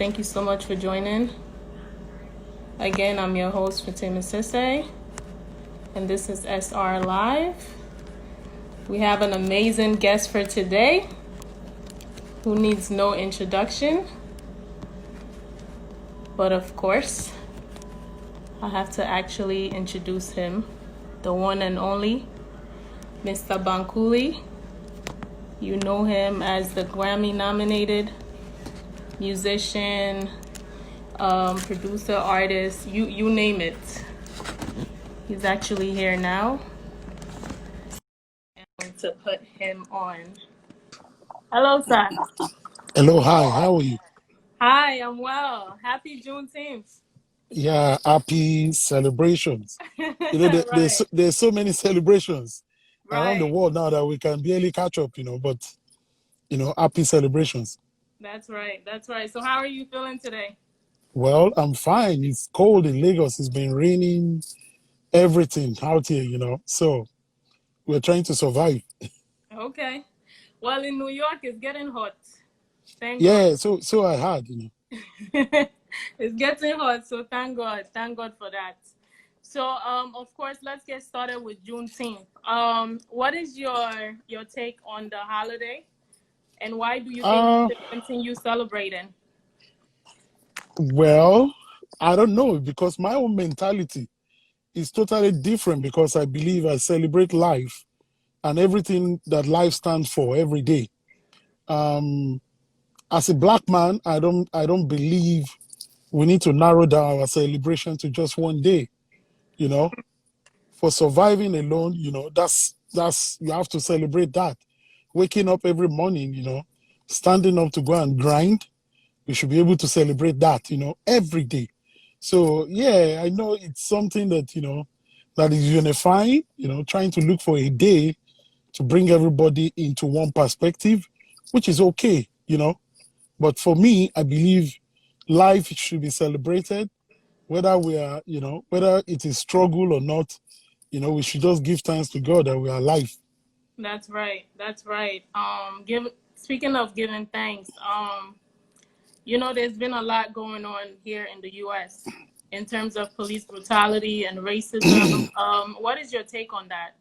Thank you so much for joining. Again, I'm your host, Fatima Sesay, and this is SR Live. We have an amazing guest for today who needs no introduction. But of course, I have to actually introduce him, the one and only Mr. Bankulli. You know him as the Grammy-nominated musician, producer, artist, you name it. He's actually here now. I'm going to put him on. Hello, sir. Hello, hi, how are you? Hi, I'm well. Happy Juneteenth. Yeah, happy celebrations. Right, There's so many celebrations around the right. world now that we can barely catch up, but, happy celebrations. That's right. That's right. So, how are you feeling today? Well, I'm fine. It's cold in Lagos. It's been raining, everything out here, So we're trying to survive. Okay. Well, in New York, it's getting hot. Thank God. Yeah, so I had. It's getting hot, so thank God. Thank God for that. So, of course, let's get started with Juneteenth. What is your take on the holiday, and why do you think Uh, we should continue celebrating? well, I don't know because my own mentality is totally different because I believe I celebrate life and everything that life stands for every day. Um, as a black man, I don't believe we need to narrow down our celebration to just one day. You know, for surviving alone, that's you have to celebrate that. Waking up every morning, standing up to go and grind, we should be able to celebrate that, every day. So yeah, I know it's something that that is unifying. Trying to look for a day to bring everybody into one perspective, which is okay. But for me, I believe life should be celebrated, whether we are, whether it is struggle or not. We should just give thanks to God that we are alive. That's right. That's right. Speaking of giving thanks, there's been a lot going on here in the U.S. in terms of police brutality and racism. What is your take on that?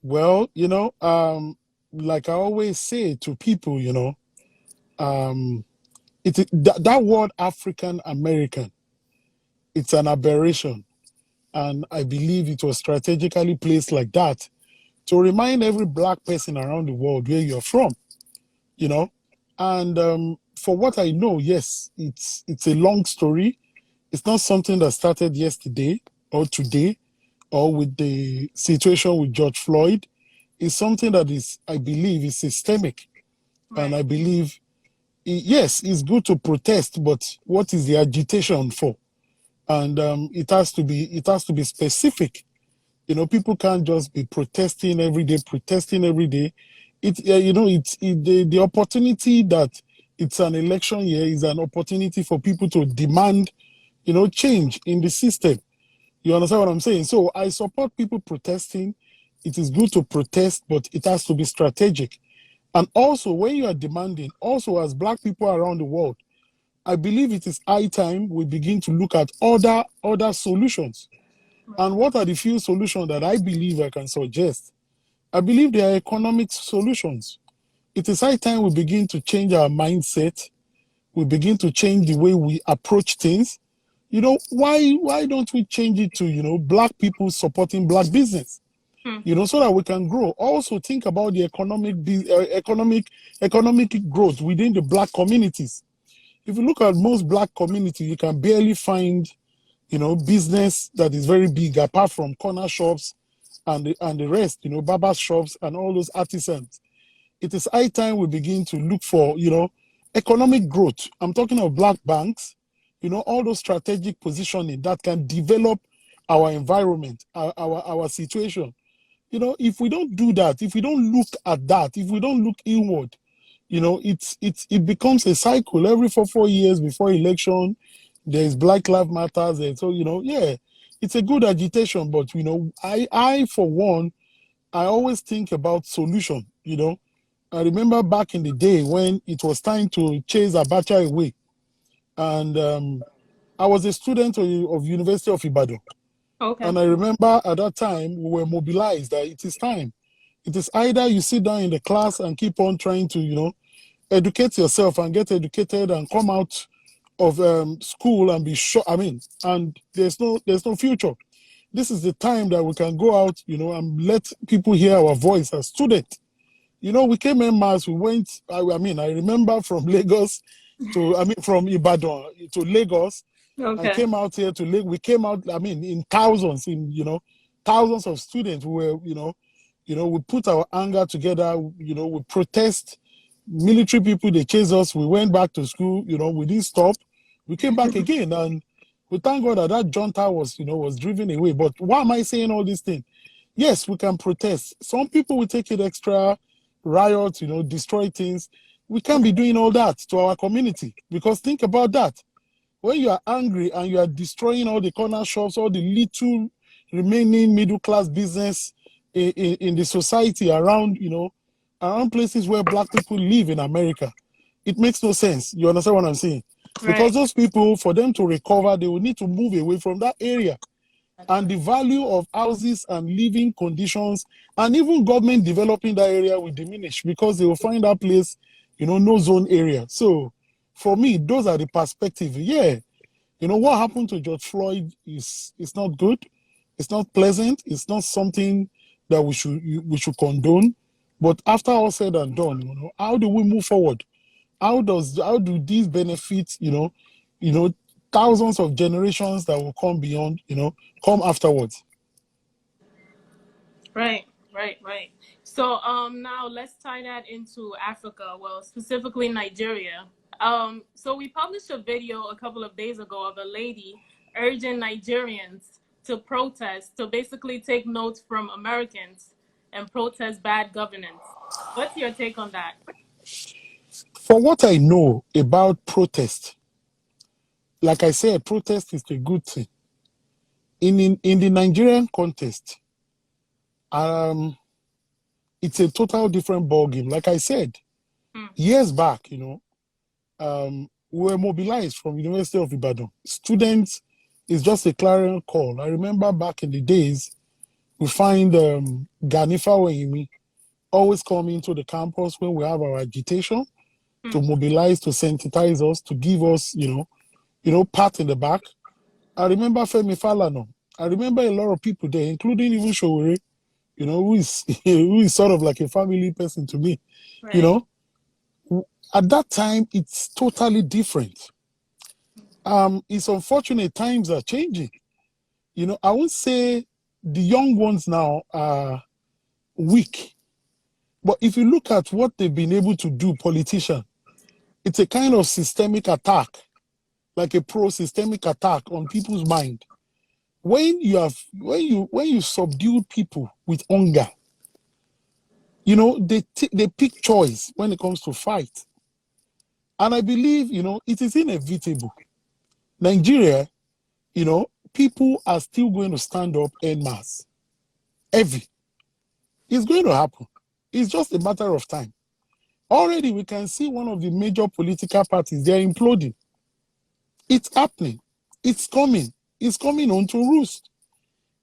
Well, like I always say to people, um, that word African American, it's an aberration. And I believe it was strategically placed like that to remind every black person around the world where you're from, you know. And for what I know, yes, it's a long story. It's not something that started yesterday or today or with the situation with George Floyd. It's something that is, I believe, is systemic. And Right. I believe, yes, it's good to protest, but what is the agitation for? And it has to be specific. People can't just be protesting every day, protesting every day. The opportunity that it's an election year is an opportunity for people to demand, change in the system. You understand what I'm saying? So I support people protesting. It is good to protest, but it has to be strategic. And also, when you are demanding, also as black people around the world, I believe it is high time we begin to look at other solutions. And what are the few solutions that I believe I can suggest? I believe they are economic solutions. It is high time we begin to change our mindset. We begin to change the way we approach things. Why don't we change it to, black people supporting black business? Hmm. So that we can grow. Also think about the economic growth within the black communities. If you look at most black communities, you can barely find, business that is very big apart from corner shops and the rest, barber shops and all those artisans. It is high time we begin to look for, economic growth. I'm talking of black banks, all those strategic positioning that can develop our environment, our situation. If we don't do that, if we don't look at that, if we don't look inward, it becomes a cycle every 4 years before election. There's Black Lives Matters, and so yeah, it's a good agitation. But I for one, I always think about solution. I remember back in the day when it was time to chase Abacha away. And I was a student of University of Ibadan. Okay. And I remember at that time, we were mobilized that it is time. It is either you sit down in the class and keep on trying to, educate yourself and get educated and come out of school and be sure. I mean, and there's no future. This is the time that we can go out, and let people hear our voice as students. We came in mass. We went. I remember from Lagos from Ibadan to Lagos. I Okay. came out here to Lagos. We came out. In thousands. Thousands of students. We were, we put our anger together. We protest. Military people, they chased us. We went back to school. We didn't stop. We came back again, and we thank God that junta was driven away. But why am I saying all these things? Yes, we can protest. Some people will take it extra, riot, destroy things. We can't be doing all that to our community, because think about that. When you are angry and you are destroying all the corner shops, all the little remaining middle class business in the society around, around places where black people live in America, it makes no sense. You understand what I'm saying? Because Right. those people, for them to recover, they will need to move away from that area. And the value of houses and living conditions and even government developing that area will diminish, because they will find that place, no zone area. So for me, those are the perspective. Yeah, what happened to George Floyd is not good. It's not pleasant. It's not something that we should condone. But after all said and done, how do we move forward? How do these benefits, thousands of generations that will come beyond, come afterwards? Right. Right. Right. So now let's tie that into Africa. Well, specifically Nigeria. So we published a video a couple of days ago of a lady urging Nigerians to protest, to basically take notes from Americans and protest bad governance. What's your take on that? For what I know about protest, like I said, protest is a good thing. In the Nigerian context, it's a total different ballgame. Like I said, years back, we were mobilized from University of Ibadan. Students is just a clarion call. I remember back in the days, we find Ganifa Wehimi always coming to the campus when we have our agitation to mobilize, to sensitize us, to give us, pat in the back. I remember Femi Falana. I remember a lot of people there, including even Showore, who is who is sort of like a family person to me. Right. At that time, it's totally different. It's unfortunate times are changing. I won't say the young ones now are weak, but if you look at what they've been able to do, politicians, it's a kind of systemic attack, like a pro-systemic attack on people's mind. When you subdue people with hunger, they pick choice when it comes to fight. And I believe, it is inevitable. Nigeria, people are still going to stand up en masse. Heavy. It's going to happen. It's just a matter of time. Already we can see one of the major political parties, they're imploding. It's happening. It's coming. It's coming on to roost.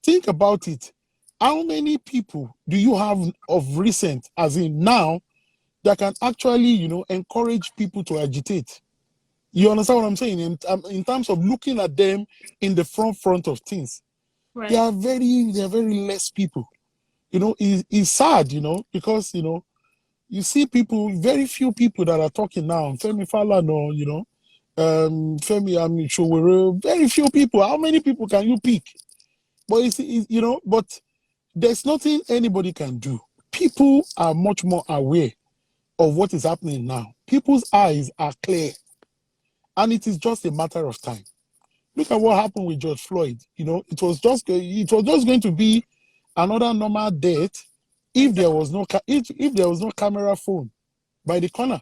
Think about it. How many people do you have of recent, as in now, that can actually, encourage people to agitate? You understand what I'm saying? In terms of looking at them in the front of things, Right. they are very less people. It's sad, because you see people, very few people that are talking now. Femi Falana, Femi Showore, very few people. How many people can you pick? But but there's nothing anybody can do. People are much more aware of what is happening now. People's eyes are clear, and it is just a matter of time. Look at what happened with George Floyd. It was just going to be another normal death if there was no if there was no camera phone by the corner.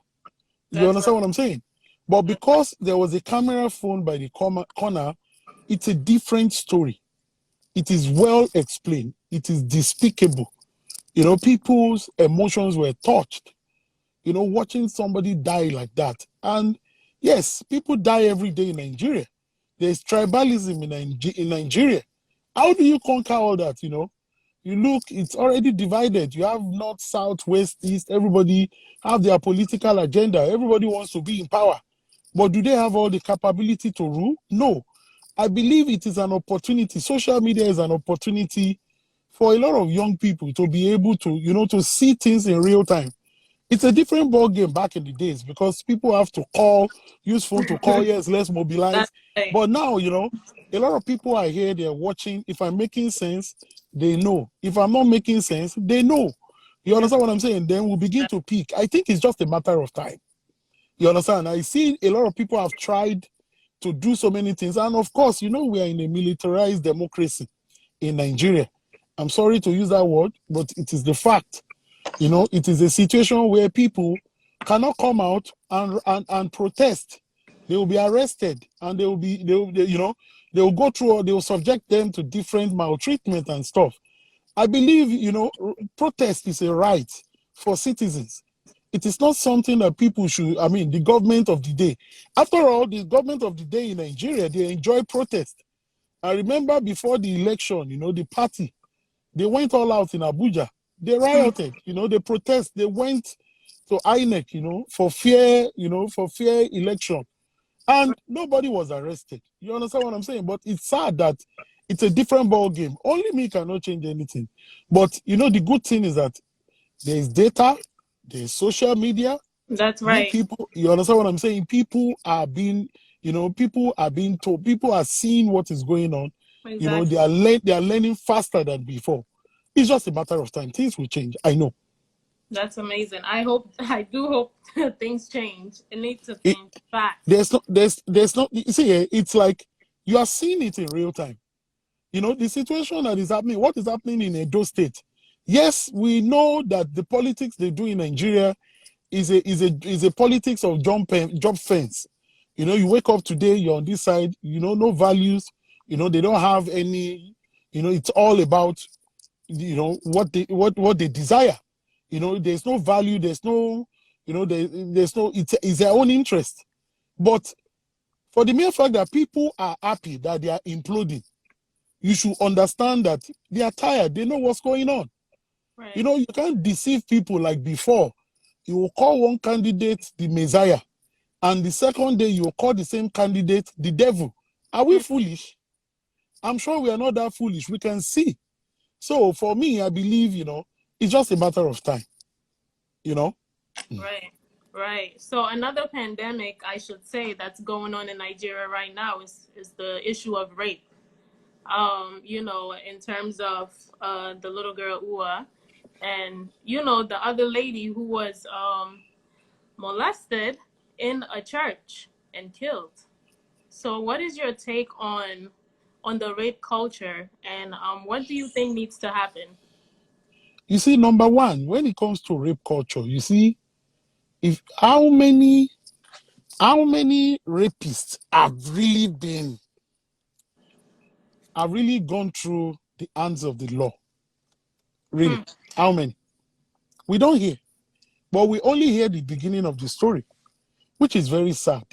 You That's understand right. what I'm saying? But because there was a camera phone by the corner, it's a different story. It is well explained. It is despicable. People's emotions were touched. watching somebody die like that. And yes, people die every day in Nigeria. There's tribalism in Nigeria. How do you conquer all that? You look, it's already divided. You have north, south, west, east. Everybody have their political agenda. Everybody wants to be in power. But do they have all the capability to rule? No. I believe it is an opportunity. Social media is an opportunity for a lot of young people to be able to, to see things in real time. It's a different ball game back in the days because people have to call, use phone to call. Yes, let's mobilize. That's right. But now, a lot of people are here, they're watching. If I'm making sense, they know. If I'm not making sense, they know. You understand what I'm saying? Then we'll begin to peak. I think it's just a matter of time. You understand? I see a lot of people have tried to do so many things. And of course, we are in a militarized democracy in Nigeria. I'm sorry to use that word, but it is the fact. It is a situation where people cannot come out and protest. They will be arrested and they will go through, or they will subject them to different maltreatment and stuff. I believe, protest is a right for citizens. It is not something that people should, the government of the day. After all, the government of the day in Nigeria, they enjoy protest. I remember before the election, the party, they went all out in Abuja. They rioted, they protest. They went to INEC, for fear election. And nobody was arrested. You understand what I'm saying? But it's sad that it's a different ball game. Only me cannot change anything. But, the good thing is that there's data, there's social media. That's right. You understand what I'm saying? People are being told, people are seeing what is going on. Exactly. They are learning faster than before. It's just a matter of time. Things will change. I know. That's amazing. I do hope things change. It needs to change fast. There's not, you see, it's like you are seeing it in real time. The situation that is happening, what is happening in Edo State. Yes, we know that the politics they do in Nigeria is a politics of jump fence. You wake up today, you're on this side, no values, they don't have any, it's all about what they desire. There's no value, there's no, there's no, it's their own interest. But for the mere fact that people are happy that they are imploding, you should understand that they are tired, they know what's going on. Right. You can't deceive people like before. You will call one candidate the Messiah, and the second day you will call the same candidate the devil. Are we foolish? I'm sure we are not that foolish. We can see. So for me, I believe, it's just a matter of time. Right. So another pandemic, I should say, that's going on in Nigeria right now is the issue of rape. In terms of the little girl Ua, and the other lady who was molested in a church and killed. So what is your take on the rape culture, and what do you think needs to happen? You see, number one, when it comes to rape culture, you see, how many rapists have really gone through the hands of the law? Really? How many? We don't hear. But we only hear the beginning of the story, which is very sad.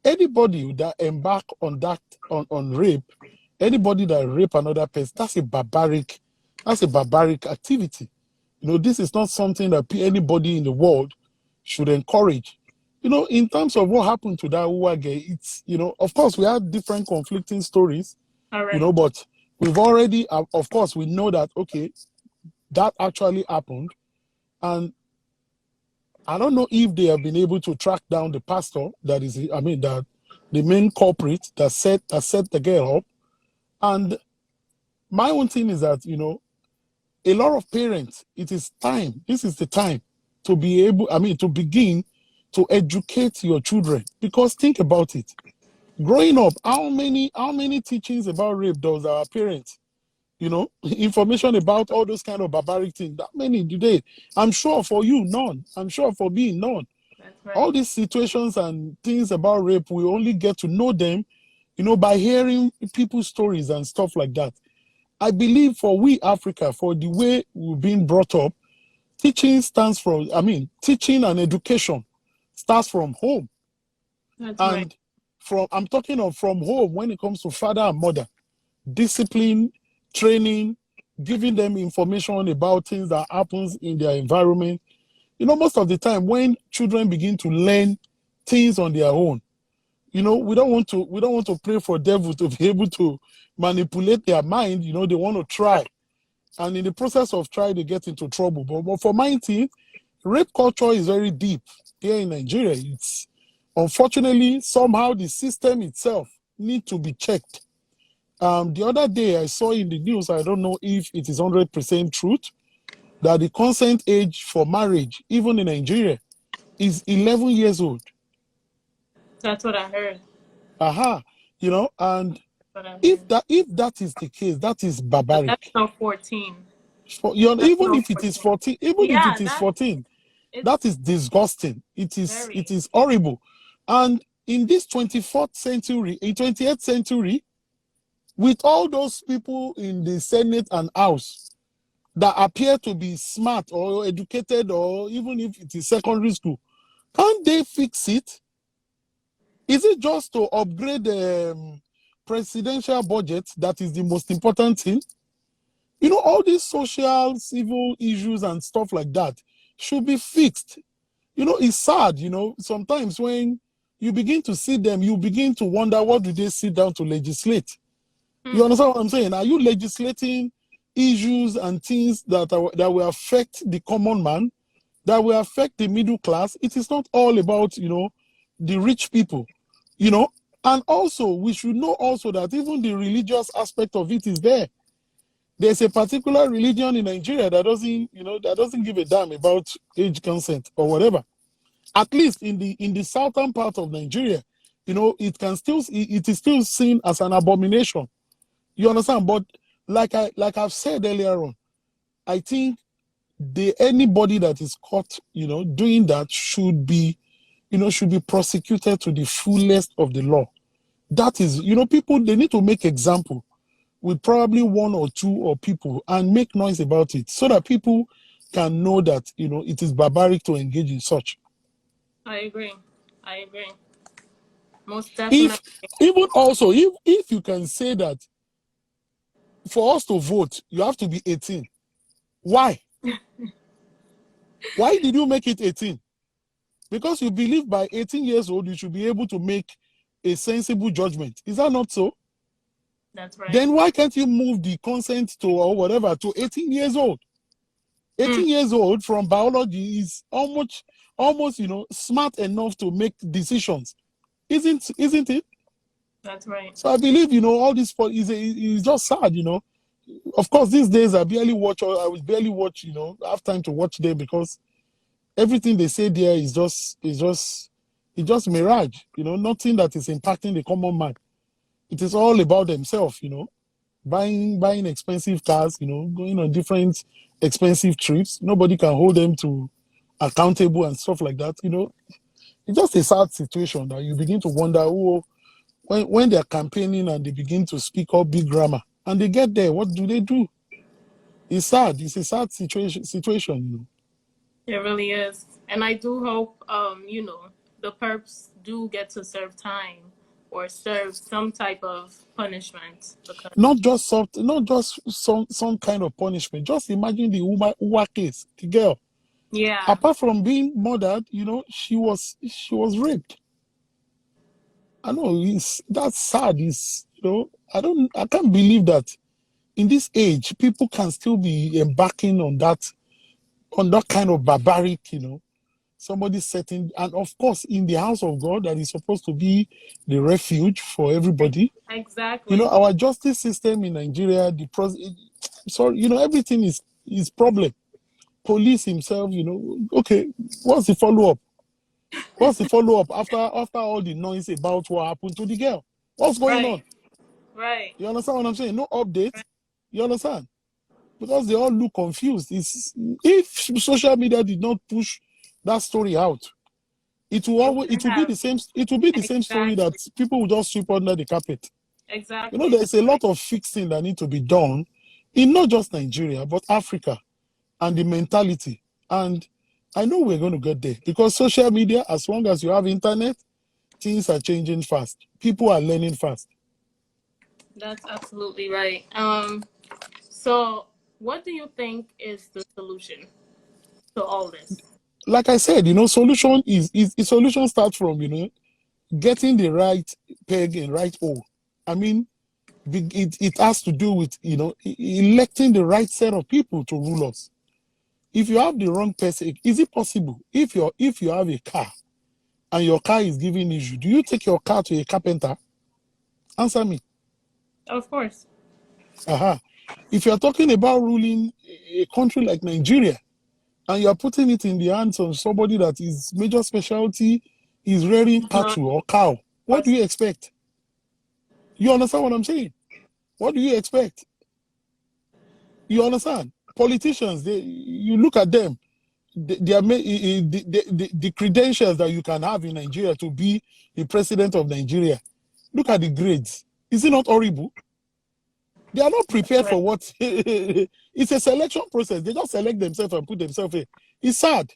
Anybody that embark on that, on rape, anybody that rape another person, that's a barbaric activity. This is not something that anybody in the world should encourage. In terms of what happened to that Uwage, it's, of course, we have different conflicting stories, but we've already, of course, we know that, okay, that actually happened. And I don't know if they have been able to track down the pastor that is, that the main culprit that set the girl up. And my own thing is that, a lot of parents, it is time. This is the time to be able, to begin to educate your children. Because think about it. Growing up, how many teachings about rape does our parents, information about all those kind of barbaric things? That many today. I'm sure for you, none. I'm sure for me, none. That's right. All these situations and things about rape, we only get to know them, by hearing people's stories and stuff like that. I believe for we Africa, for the way we've been brought up, Teaching stands from, teaching and education starts from home. That's right. And I'm talking of from home when it comes to father and mother. Discipline, training, giving them information about things that happens in their environment. Most of the time when children begin to learn things on their own, we don't want to pray for devil to be able to manipulate their mind. They want to try. And in the process of trying, they get into trouble. But for my team, rape culture is very deep here in Nigeria. It's unfortunately somehow the system itself need to be checked. The other day I saw in the news, I don't know if it is 100% truth, that the consent age for marriage, even in Nigeria, is 11 years old. That's what I heard. And if that is the case, that is barbaric. That's not 14. Even if it is 14, that is disgusting. It is horrible. And in this 24th century, in 28th century, with all those people in the Senate and House that appear to be smart or educated, or even if it is secondary school, can't they fix it? Is it just to upgrade the presidential budget that is the most important thing? All these social, civil issues and stuff like that should be fixed. It's sad, sometimes when you begin to see them, you begin to wonder, what do they sit down to legislate? You understand what I'm saying? Are you legislating issues and things that will affect the common man, that will affect the middle class? It is not all about, the rich people, And also, we should know also that even the religious aspect of it is there. There's a particular religion in Nigeria that doesn't give a damn about age consent or whatever. At least in the southern part of Nigeria, it is still seen as an abomination. You understand? But like I've said earlier on, I think anybody that is caught, doing that should be prosecuted to the fullest of the law. That is, people, they need to make example with probably one or two or people and make noise about it so that people can know that, it is barbaric to engage in such. I agree. Most definitely. If you can say that for us to vote, you have to be 18. Why? Why did you make it 18? Because you believe by 18 years old, you should be able to make a sensible judgment. Is that not so? That's right. Then why can't you move the consent to 18 years old? 18 years old from biology is almost, smart enough to make decisions. Isn't it? That's right. So I believe, all this is just sad, Of course, these days I will barely watch, I have time to watch them because everything they say there is just mirage, nothing that is impacting the common man. It is all about themselves, buying expensive cars, going on different expensive trips. Nobody can hold them to accountable and stuff like that, It's just a sad situation that you begin to wonder, when they're campaigning and they begin to speak up big grammar and they get there, what do they do? It's sad. It's a sad situation. It really is. And I do hope, the perps do get to serve time or serve some type of punishment. Because not just some kind of punishment. Just imagine the Uwa case, the girl. Yeah. Apart from being murdered, she was raped. I know that's sad. I can't believe that in this age people can still be embarking on that kind of barbaric, somebody setting, and of course in the house of God that is supposed to be the refuge for everybody. Exactly. Our justice system in Nigeria, everything is problem. Police himself, okay, what's the follow-up? After all the noise about what happened to the girl? What's going on? Right. You understand what I'm saying? No update. Right. You understand? Because they all look confused. If social media did not push that story out, it will be the same story that people will just sweep under the carpet. Exactly. There's a lot of fixing that need to be done in not just Nigeria, but Africa, and the mentality. And I know we're going to get there because social media, as long as you have internet, things are changing fast. People are learning fast. That's absolutely right. So what do you think is the solution to all this? Like I said, solution starts from, getting the right peg in right hole. I mean, it has to do with, electing the right set of people to rule us. If you have the wrong person, is it possible? If you have a car and your car is giving issue, do you take your car to a carpenter? Answer me. Of course. Aha. If you're talking about ruling a country like Nigeria and you're putting it in the hands of somebody that his major specialty is rearing Not cattle or cow, what do us. you expect? You understand what I'm saying? What do you expect? You understand? Politicians, you look at them, the credentials that you can have in Nigeria to be the president of Nigeria. Look at the grades. Is it not horrible? They are not prepared for what it's a selection process. They just select themselves and put themselves in. It's sad.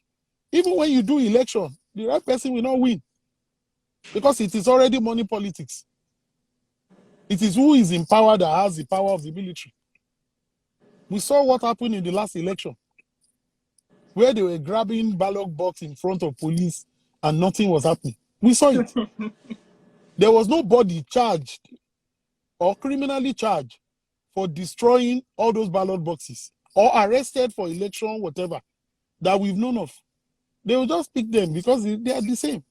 Even when you do election, the right person will not win because it is already money politics. It is who is in power that has the power of the military. We saw what happened in the last election, where they were grabbing ballot box in front of police and nothing was happening. We saw it. There was nobody charged or criminally charged for destroying all those ballot boxes or arrested for election, whatever, that we've known of. They will just pick them because they are the same.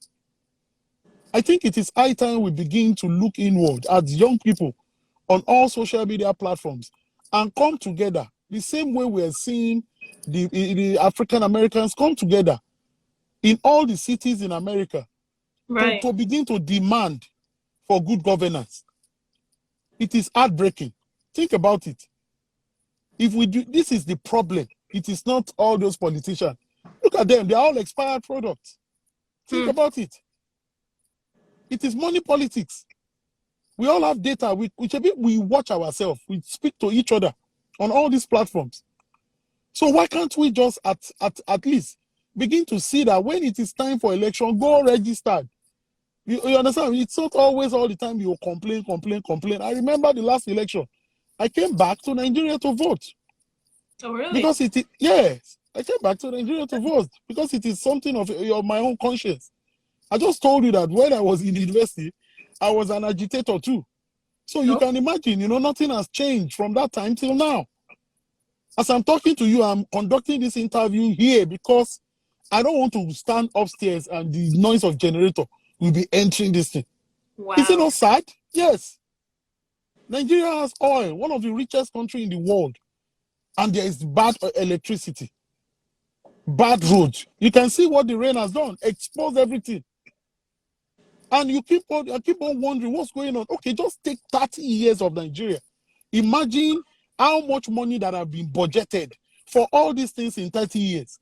I think it is high time we begin to look inward as young people on all social media platforms and come together the same way we are seeing the African Americans come together in all the cities in America to begin to demand for good governance. It is heartbreaking. Think about it. If we do, this is the problem. It is not all those politicians. Look at them. They are all expired products. Think about it. It is money politics. We all have data. We watch ourselves. We speak to each other on all these platforms. So why can't we just at least begin to see that when it is time for election, go registered? You understand? It's not always all the time you complain. I remember the last election. I came back to Nigeria to vote. Oh, really? Because yes, I came back to Nigeria to vote because it is something of my own conscience. I just told you that when I was in university, I was an agitator too. So you can imagine, nothing has changed from that time till now. As I'm talking to you, I'm conducting this interview here because I don't want to stand upstairs and the noise of generator will be entering this thing. Wow. Is it not sad? Yes. Nigeria has oil, one of the richest countries in the world, and there is bad electricity, bad roads. You can see what the rain has done, exposed everything. And I keep on wondering what's going on. Okay, just take 30 years of Nigeria. Imagine how much money that have been budgeted for all these things in 30 years.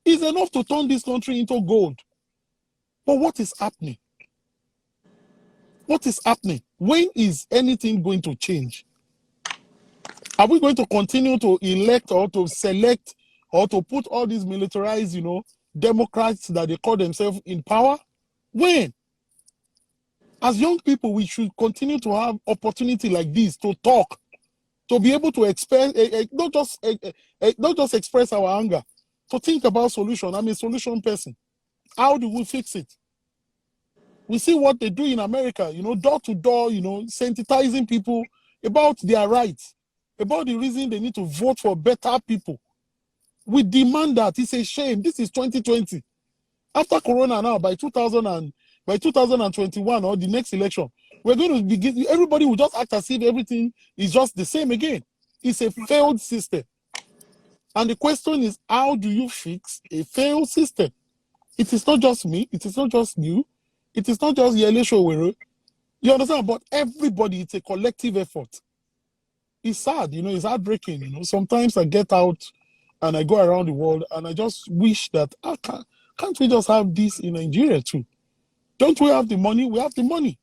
It's enough to turn this country into gold. But what is happening? What is happening? When is anything going to change? Are we going to continue to elect or to select or to put all these militarized, Democrats that they call themselves in power? When? As young people, we should continue to have opportunity like this to talk, to be able to express, not just express our anger, to think about solution. I'm a solution person. How do we fix it? We see what they do in America, door to door, sensitizing people about their rights, about the reason they need to vote for better people. We demand that. It's a shame. This is 2020. After Corona now, by 2021 or the next election, we're going to begin, everybody will just act as if everything is just the same again. It's a failed system. And the question is, how do you fix a failed system? It is not just me. It is not just you. It is not just Yele Showero. You understand? But everybody, it's a collective effort. It's sad, it's heartbreaking. Sometimes I get out and I go around the world and I just wish that, can't we just have this in Nigeria too? Don't we have the money? We have the money.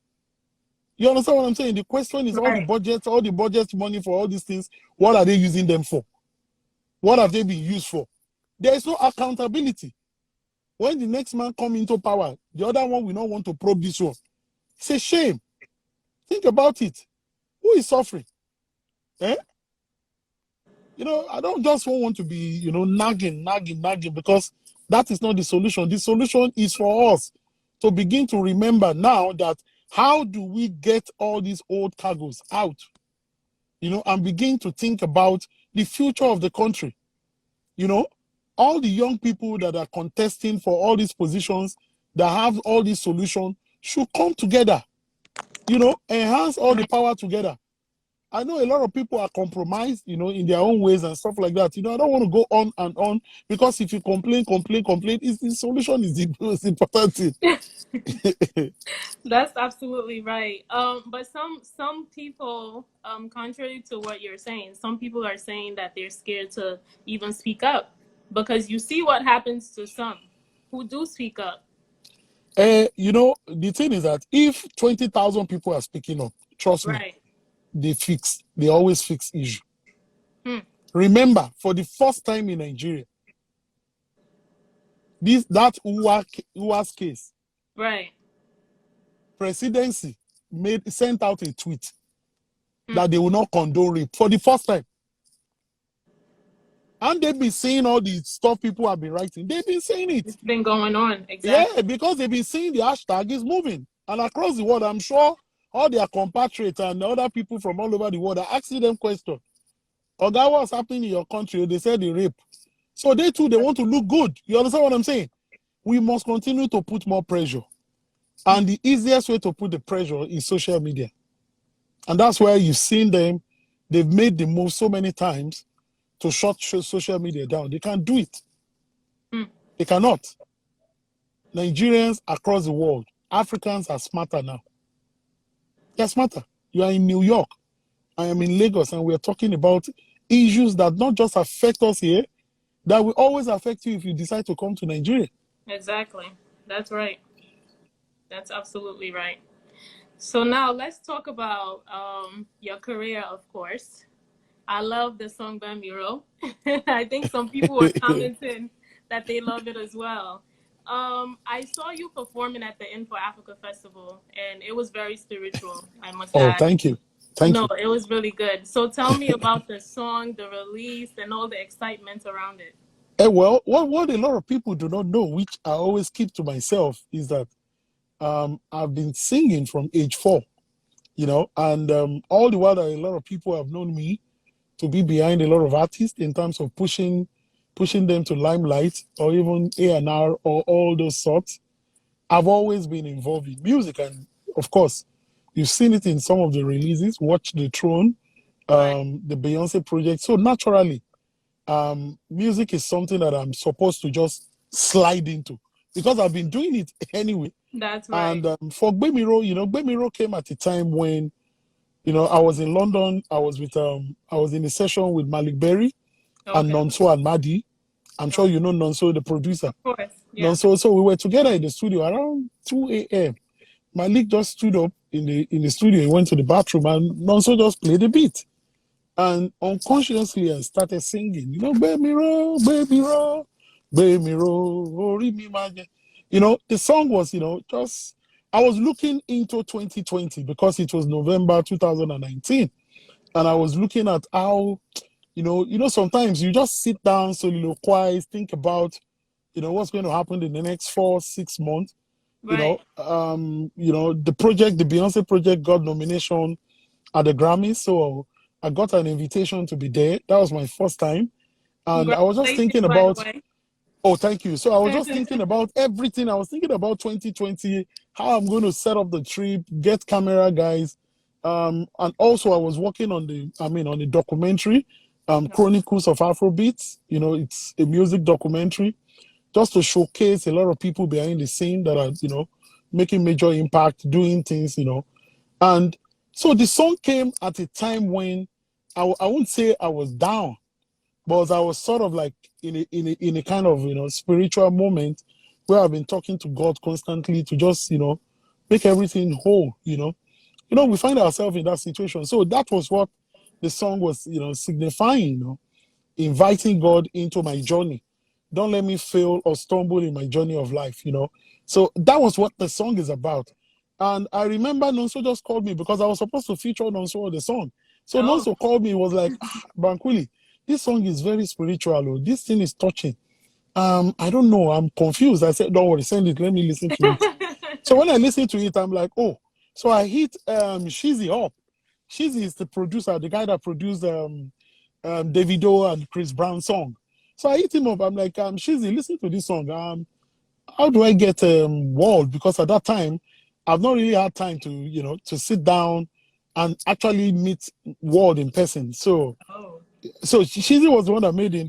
You understand what I'm saying? The question is all the budget money for all these things, what are they using them for? What have they been used for? There is no accountability. When the next man come into power, the other one will not want to probe this one. It's a shame. Think about it. Who is suffering? Eh? I don't just want to be, nagging, because that is not the solution. The solution is for us to begin to remember now that how do we get all these old cargoes out, and begin to think about the future of the country. All the young people that are contesting for all these positions that have all these solutions should come together, enhance all the power together. I know a lot of people are compromised, in their own ways and stuff like that. I don't want to go on and on, because if you complain, the solution is the most important thing. That's absolutely right. But some people, contrary to what you're saying, some people are saying that they're scared to even speak up, because you see what happens to some who do speak up. The thing is that if 20,000 people are speaking up, trust me, Right. They always fix issue. Remember, for the first time in Nigeria, that Uwa's case, Right. presidency sent out a tweet that they will not condone rape for the first time. And they've been saying all the stuff people have been writing. They've been saying it. It's been going on. Exactly. Yeah, because they've been seeing the hashtag is moving. And across the world, I'm sure all their compatriots and other people from all over the world are asking them questions. Oga, what's happening in your country? They said they rape. So they too, they want to look good. You understand what I'm saying? We must continue to put more pressure. And the easiest way to put the pressure is social media. And that's where you've seen them. They've made the move so many times to shut social media down. They can't do it. They cannot. Nigerians across the world, Africans are smarter now. They're smarter. You are in New York. I am in Lagos, and we're talking about issues that not just affect us here, that will always affect you if you decide to come to Nigeria. Exactly. That's right. That's absolutely right. So now let's talk about your career, of course. I love the song Gbemiro. I think some people were commenting that they love it as well. I saw you performing at the Info Africa Festival, and it was very spiritual, I must add. Thank you. Thank you. It was really good. So tell me about the song, the release, and all the excitement around it. Well, what a lot of people do not know, which I always keep to myself, is that I've been singing from age 4, and all the while that a lot of people have known me to be behind a lot of artists in terms of pushing them to limelight or even A&R or all those sorts. I've always been involved in music, and of course, you've seen it in some of the releases. Watch the Throne, the Beyonce project. So naturally, music is something that I'm supposed to just slide into because I've been doing it anyway. That's right. And for Gbemiro, Gbemiro came at a time when, I was in London. I was in a session with Malik Berry and Nonso and Madi. I'm sure you know Nonso, the producer. Of course, yeah. Nonso, so we were together in the studio around 2 a.m. Malik just stood up in the studio. He went to the bathroom and Nonso just played the beat. And unconsciously I started singing, Gbemiro, Gbemiro, Gbemiro, Ori mi maje. The song was, just, I was looking into 2020 because it was November 2019. And I was looking at how, sometimes you just sit down, soliloquize, think about, what's going to happen in the next 4-6 months. Right. The project, the Beyonce project got nomination at the Grammys. So I got an invitation to be there. That was my first time. And I was just thinking about, oh, thank you. So I was just thinking about everything. I was thinking about 2020, how I'm going to set up the trip, get camera guys. And also I was working on the documentary, Chronicles of Afrobeats. It's a music documentary just to showcase a lot of people behind the scene that are, making major impact, doing things, And so the song came at a time when I wouldn't say I was down, but I was sort of like in a kind of, spiritual moment where I've been talking to God constantly to just, make everything whole, we find ourselves in that situation. So that was what the song was, signifying, inviting God into my journey Don't let me fail or stumble in my journey of life. So that was what the song is about. And I remember Nonso just called me because I was supposed to feature Nonso on the song. So Oh. Nonso called me, was like, Bankulli, this song is very spiritual. Oh. This thing is touching. I don't know. I'm confused. I said, don't worry, send it. Let me listen to it. So when I listen to it, I'm like, oh. So I hit Shizzy up. Shizzy is the producer, the guy that produced Davido and Chris Brown song. So I hit him up. I'm like, Shizzy, listen to this song. How do I get World? Because at that time, I've not really had time to sit down and actually meet World in person. So Oh. Shizzy was the one that made the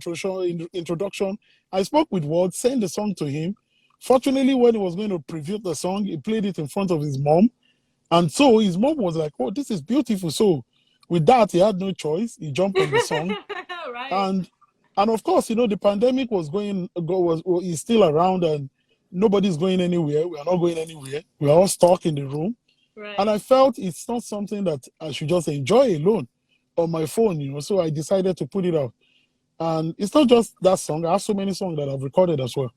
introduction. I spoke with Ward, sent the song to him. Fortunately, when he was going to preview the song, he played it in front of his mom. And so his mom was like, oh, this is beautiful. So with that, he had no choice. He jumped on the song. Right. And of course, the pandemic is still around and nobody's going anywhere. We are not going anywhere. We are all stuck in the room. And Right. I felt it's not something that I should just enjoy alone on my phone. So I decided to put it out. And it's not just that song. I have so many songs that I've recorded as well.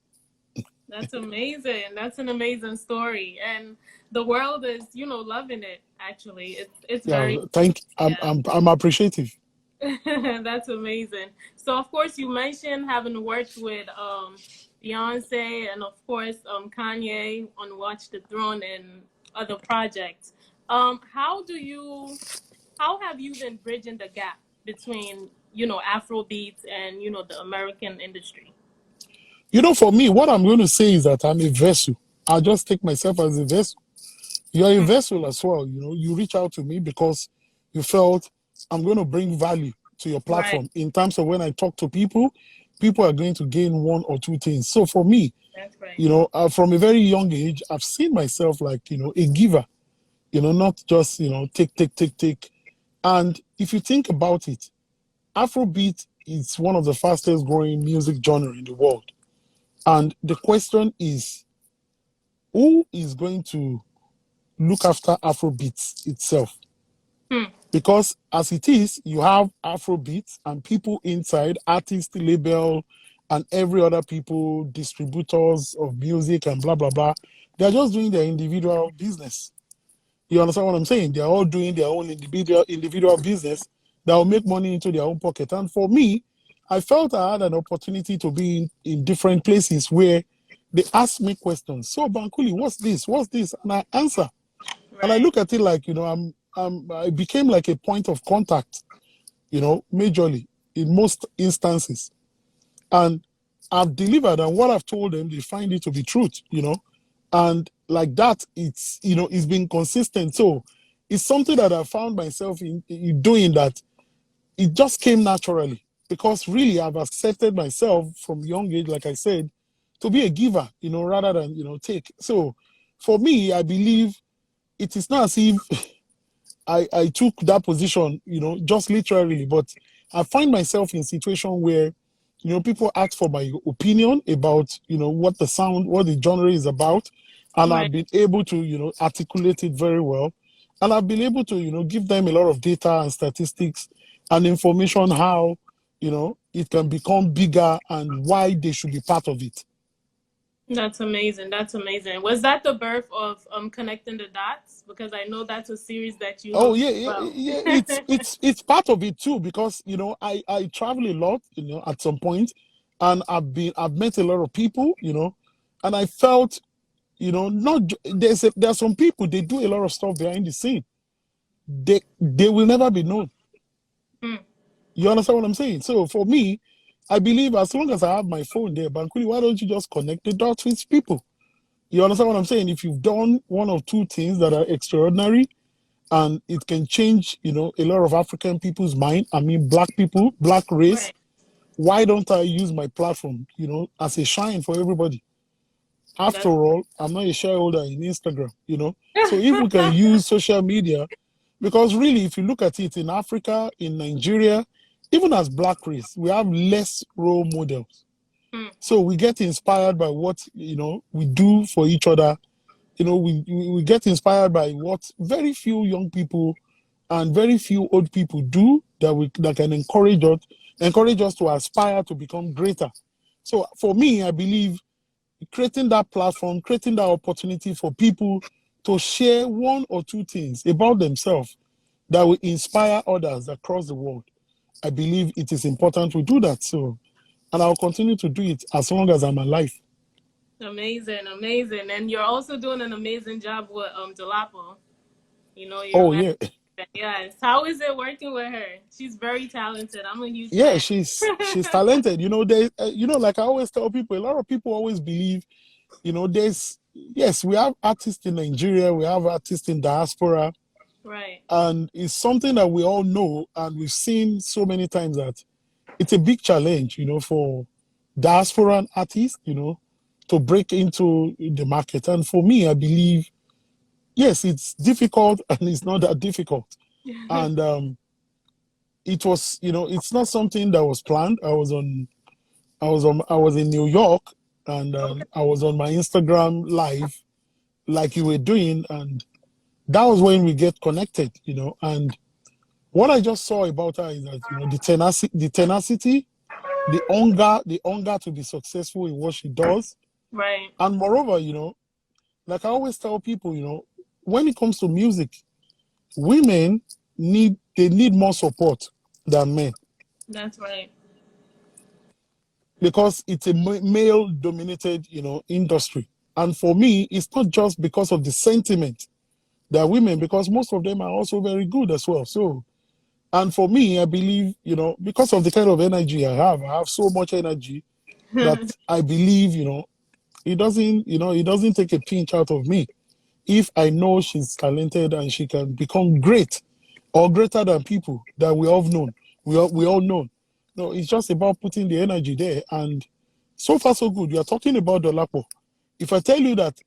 That's amazing. That's an amazing story, and the world is, loving it. Actually, it's Yeah, very, thank. yeah. I'm appreciative. That's amazing. So, of course, you mentioned having worked with Beyonce and, of course, Kanye on Watch the Throne and other projects. How do you how have you been bridging the gap between Afrobeats and the American industry? For me, what I'm going to say is that I'm a vessel. I just take myself as a vessel. You're a Hmm. vessel as well. You reach out to me because you felt I'm going to bring value to your Right. platform in terms of when I talk to people, people are going to gain one or two things. So for me, That's right. from a very young age, I've seen myself like, a giver, not just, take, take, take, take. And if you think about it, Afrobeat is one of the fastest growing music genre in the world. And the question is, who is going to look after Afrobeats itself? Hmm. Because as it is, you have Afrobeats and people inside, artist, label, and every other people, distributors of music and blah, blah, blah. They're just doing their individual business. You understand what I'm saying? They're all doing their own individual business that will make money into their own pocket. And for me, I felt I had an opportunity to be in different places where they ask me questions. So Bankuli, what's this? What's this? And I answer. And I Right. look at it like, I became like a point of contact, majorly in most instances. And I've delivered, and what I've told them, they find it to be truth. And like that, it's been consistent. So it's something that I found myself in doing that it just came naturally because really I've accepted myself from young age, like I said, to be a giver, rather than, take. So for me, I believe it is not as if I took that position, just literally, but I find myself in a situation where, people ask for my opinion about, what the sound, what the genre is about. And Right. I've been able to, articulate it very well. And I've been able to, give them a lot of data and statistics and information how, it can become bigger and why they should be part of it. That's amazing. That's amazing. Was that the birth of Connecting the Dots? Because I know that's a series that you Oh host yeah, as yeah, well. yeah. It's part of it too because I travel a lot, at some point, and I've met a lot of people, and I felt, not there's some people they do a lot of stuff behind the scene. They will never be known. Hmm. You understand what I'm saying? So for me, I believe as long as I have my phone there, Bankuli, why don't you just connect the dots with people? You understand what I'm saying? If you've done one or two things that are extraordinary and it can change, a lot of African people's mind. I mean, black people, black race. Right. Why don't I use my platform, as a shine for everybody? After That's all, I'm not a shareholder in Instagram. So if we can use social media, because really, if you look at it in Africa, in Nigeria, even as black race, we have less role models. Hmm. So we get inspired by what, we do for each other. We get inspired by what very few young people and very few old people do that can encourage us to aspire to become greater. So for me, I believe creating that platform, creating that opportunity for people to share one or two things about themselves that will inspire others across the world. I believe it is important to do that. So, and I'll continue to do it as long as I'm alive. Amazing, amazing. And you're also doing an amazing job with Dolapo. You know, your Oh man. yeah, Yes. How is it working with her? She's very talented. I'm a huge yeah. fan. She's talented. You know, like I always tell people, a lot of people always believe, there's yes, we have artists in Nigeria, we have artists in diaspora, Right. and it's something that we all know and we've seen so many times that it's a big challenge, for diaspora artists, to break into the market. And for me, I believe, yes, it's difficult and it's not that difficult. And it was, it's not something that was planned. I was in New York, and Okay. I was on my Instagram live, like you were doing, and that was when we get connected, And what I just saw about her is that, the tenacity, the hunger to be successful in what she does. Right. And moreover, like I always tell people, when it comes to music, women need more support than men, That's right. because it's a male dominated, industry. And for me, it's not just because of the sentiment that women, because most of them are also very good as well. So, and for me, I believe, because of the kind of energy I have so much energy that I believe, it doesn't take a pinch out of me if I know she's talented and she can become great or greater than people that we all known. We all know. No, it's just about putting the energy there. And so far, so good. You are talking about Dolapo. If I tell you that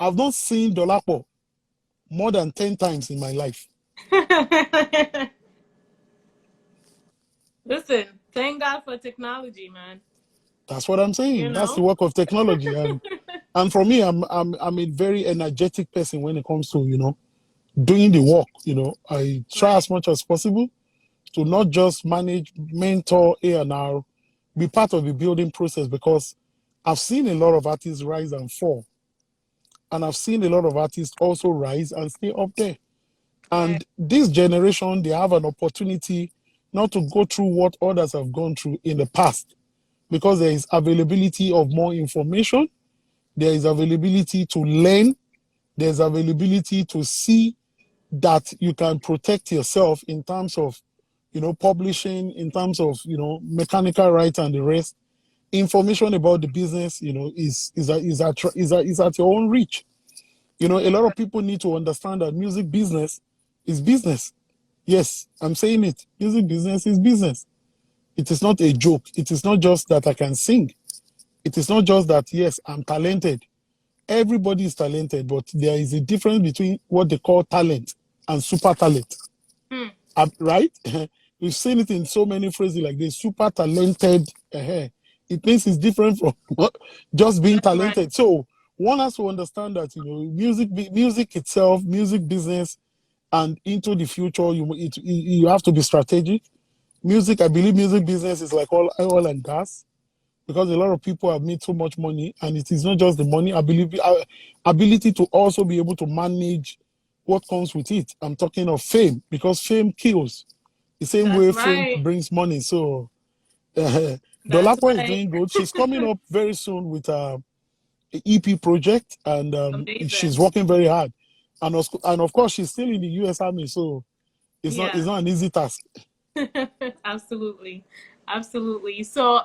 I've not seen Dolapo more than 10 times in my life. Listen, thank God for technology, man. That's what I'm You saying. That's the know? work of technology. And for me, I'm a very energetic person when it comes to, doing the work. I try Right. as much as possible to not just manage, mentor A&R, be part of the building process, because I've seen a lot of artists rise and fall. And I've seen a lot of artists also rise and stay up there. Right. And this generation, they have an opportunity not to go through what others have gone through in the past, because there is availability of more information, there is availability to learn, there's availability to see that you can protect yourself in terms of, publishing, in terms of, mechanical rights and the rest. Information about the business, is at your own reach. A Yeah. lot of people need to understand that music business is business. Yes, I'm saying it. Music business is business. It is not a joke. It is not just that I can sing. It is not just that, yes, I'm talented. Everybody is talented, but there is a difference between what they call talent and super talent. Hmm. Right? We've seen it in so many phrases like this. Super talented. It means it's different from just being That's right. talented. So one has to understand that, music itself, music business, and into the future, you have to be strategic. I believe music business is like oil and gas, because a lot of people have made so much money, and it is not just the money. I believe ability to also be able to manage what comes with it. I'm talking of fame, because fame kills the same That's way fame right. brings money. So That's Dolapo is right. doing good. She's coming up very soon with a EP project, and she's Amazing. working very hard. And of course, she's still in the U.S. Army, so it's Yeah. not an easy task. Absolutely. Absolutely. So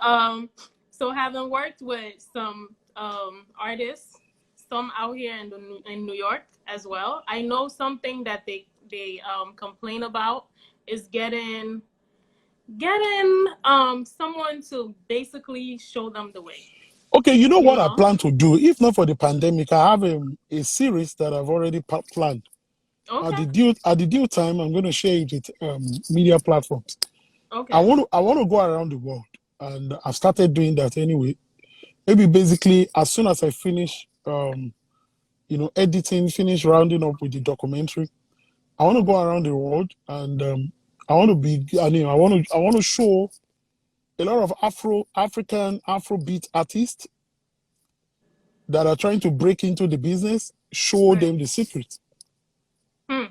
having worked with some artists, some out here in New York as well, I know something that they complain about is getting someone to basically show them the way, Okay, you know you what I know? plan to do? If not for the pandemic, I have a series that I've already planned. Okay. At the due time, I'm going to share it with media platforms. Okay. I want to go around the world, and I've started doing that anyway. Maybe basically as soon as I finish, editing, finish rounding up with the documentary, I want to go around the world, and I want to be. I want to show a lot of African Afrobeat artists that are trying to break into the business, show Right. them the secret. Hmm.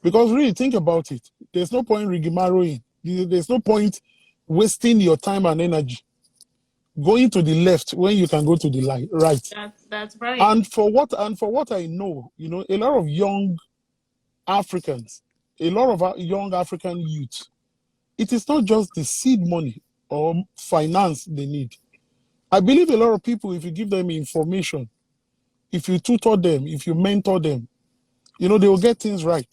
Because really, think about it. There's no point Gbemiro. There's no point wasting your time and energy going to the left when you can go to the right. That's right. And for what I know, a lot of young Africans, a lot of young African youth, it is not just the seed money or finance they need. I believe a lot of people, if you give them information, if you tutor them, if you mentor them, they will get things right.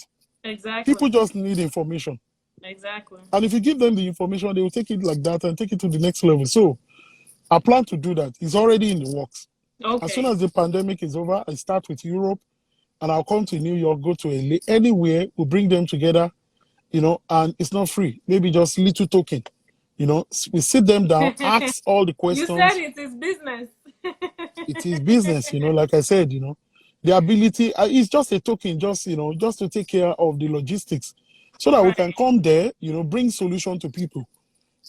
Exactly. People just need information. Exactly. And if you give them the information, they will take it like that and take it to the next level. So I plan to do that. It's already in the works. As soon Okay. as the pandemic is over, I start with Europe and I'll come to New York, go to LA, anywhere, we'll bring them together, and it's not free. Maybe just little token. We sit them down, ask all the You said questions. it is business. It is business, like I said, the ability, it's just a token, just to take care of the logistics so that we Right. can come there, bring solution to people.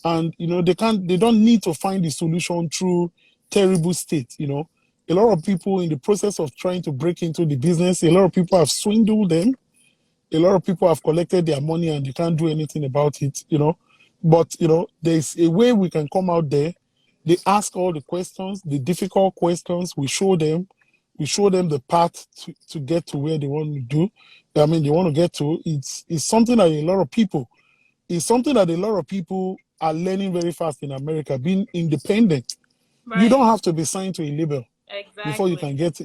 And, they don't need to find the solution through terrible state, A lot of people in the process of trying to break into the business, a lot of people have swindled them. A lot of people have collected their money and you can't do anything about it, But, there's a way we can come out there. They ask all the questions, the difficult questions. We show them the path to get to where they want to do. I mean, they want to get to. It's something that a lot of people are learning very fast in America, being independent. You Right. don't have to be signed to a label before you Exactly. can get,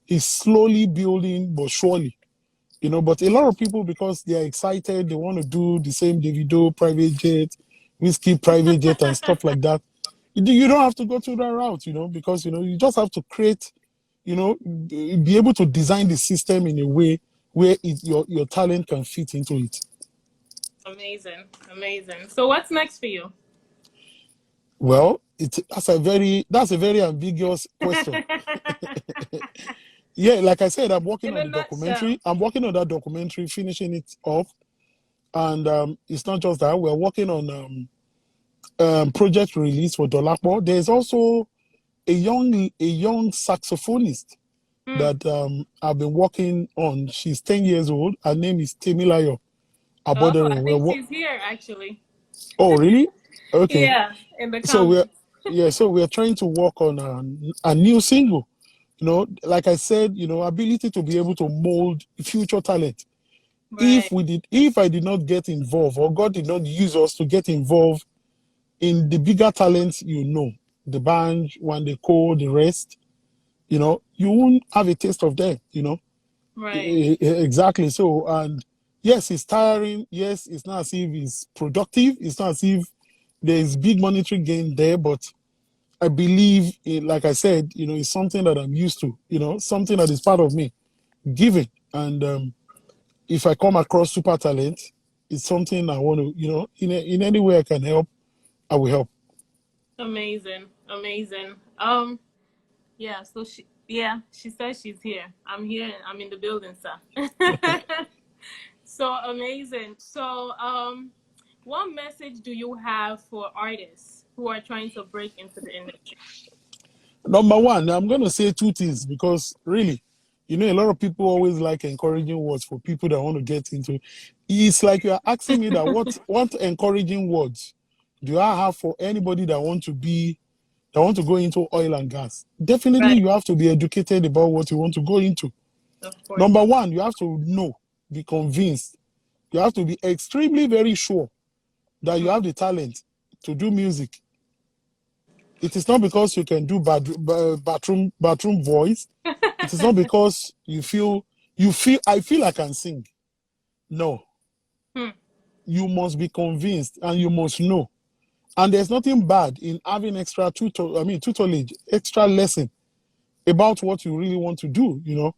it's slowly building, but surely. But a lot of people, because they are excited, they want to do the same Davido private jet, whiskey private jet, and stuff like that. You don't have to go through that route, because you just have to create, be able to design the system in a way where your talent can fit into it. Amazing. Amazing. So what's next for you? Well, that's a very ambiguous question. Yeah, like I said, I'm working In on a the nutshell. documentary. I'm working on that documentary, finishing it off. And it's not just that. We're working on project release for Dolapo. There's also a young saxophonist Hmm. that I've been working on. She's 10 years old. Her name is Temilayo Oh, I Abodere. think she's here actually. Oh, really? Okay. Yeah, in the So we're comments. yeah, so we're trying to work on a new single. Like I said, ability to be able to mold future talent. Right. If I did not get involved, or God did not use us to get involved in the bigger talents, the band, when they call the rest, you won't have a taste of them, Right. Exactly. So, and yes, it's tiring. Yes, it's not as if it's productive. It's not as if there's big monetary gain there, but I believe, like I said, it's something that I'm used to, something that is part of me, giving. And if I come across super talent, it's something I want to, in any way I can help, I will help. Amazing. Amazing. Yeah, so she says she's here. I'm here. I'm in the building, sir. So amazing. So what message do you have for artists who are trying to break into the industry? Number one, I'm going to say two things because really, a lot of people always like encouraging words for people that want to get into. It's like you are asking me that what encouraging words do I have for anybody that want to go into oil and gas? Definitely, Right. you have to be educated about what you want to go into. Of course. Number one, you have to be convinced. You have to be extremely very sure that you have the talent to do music. It is not because you can do bathroom voice. It is not because I feel I can sing. No, Hmm. you must be convinced and you must know. And there's nothing bad in having extra tutelage, extra lesson about what you really want to do, And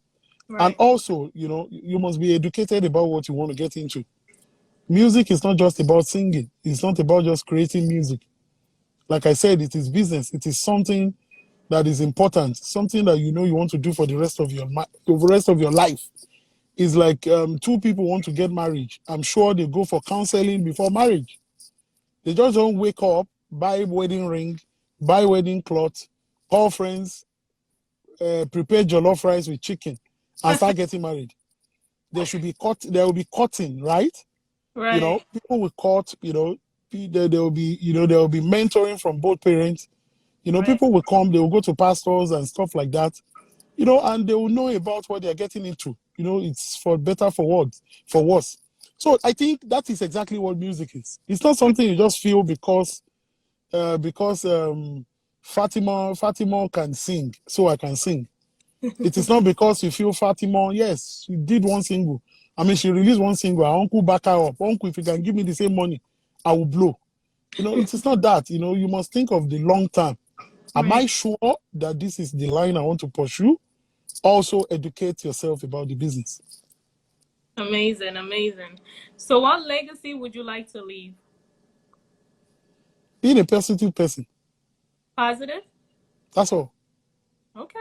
Right. also, you must be educated about what you want to get into. Music is not just about singing. It's not about just creating music. Like I said, it is business. It is something that is important, something that you want to do for the rest of your life. It's like two people want to get married. I'm sure they go for counseling before marriage. They just don't wake up buy wedding ring, buy wedding cloth, call friends, prepare jollof rice with chicken, and start getting married. There will be cutting, right? Right. People will cut, there will be, there will be mentoring from both parents. Right. People will come, they will go to pastors and stuff like that, and they will know about what they're getting into. It's for better, for worse. So I think that is exactly what music is. It's not something you just feel because Fatima can sing, so I can sing. It is not because you feel Fatima, yes, she did one single. I mean, she released one single. Her uncle back her up. Uncle, if you can give me the same money, I will blow. It is not that. You must think of the long term. Am Right. I sure that this is the line I want to pursue? Also, educate yourself about the business. Amazing, amazing. So, what legacy would you like to leave? Being a positive person, Positive? that's all. Okay.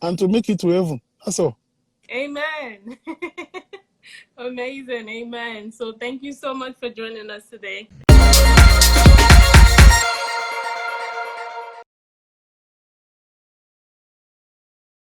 And to make it to heaven, that's all. Amen. Amazing. Amen. So, thank you so much for joining us today.